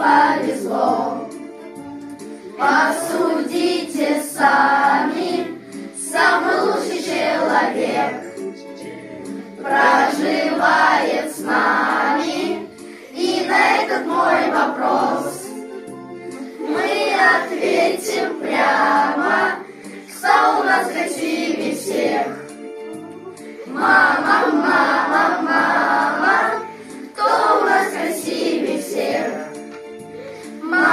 повезло. Посудите сами, самый лучший человек проживает с нами. И на этот мой вопрос мы ответим прямо: кто у нас красивее всех? Мама, мама, мама, кто у нас красивее всех? Мама.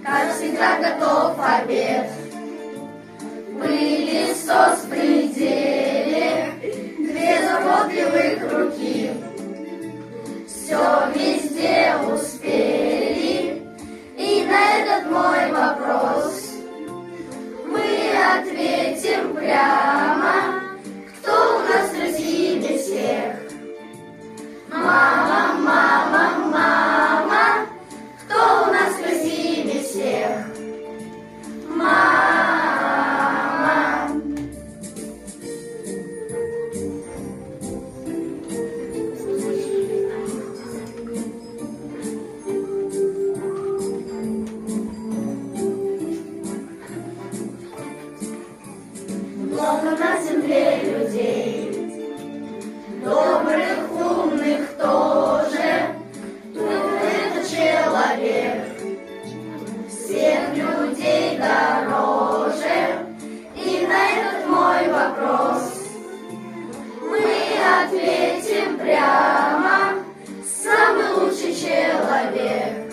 Как всегда готов обед, пылесос в пределе, две заботливых руки, все везде успели. И на этот мой вопрос мы ответим прямо: кто у нас красивее всех? Мама, мама, мама, кто у нас красивее всех? Мама. Много на земле людей, добрых, умных тоже, но это человек всех людей дороже. И на этот мой вопрос мы ответим прямо: самый лучший человек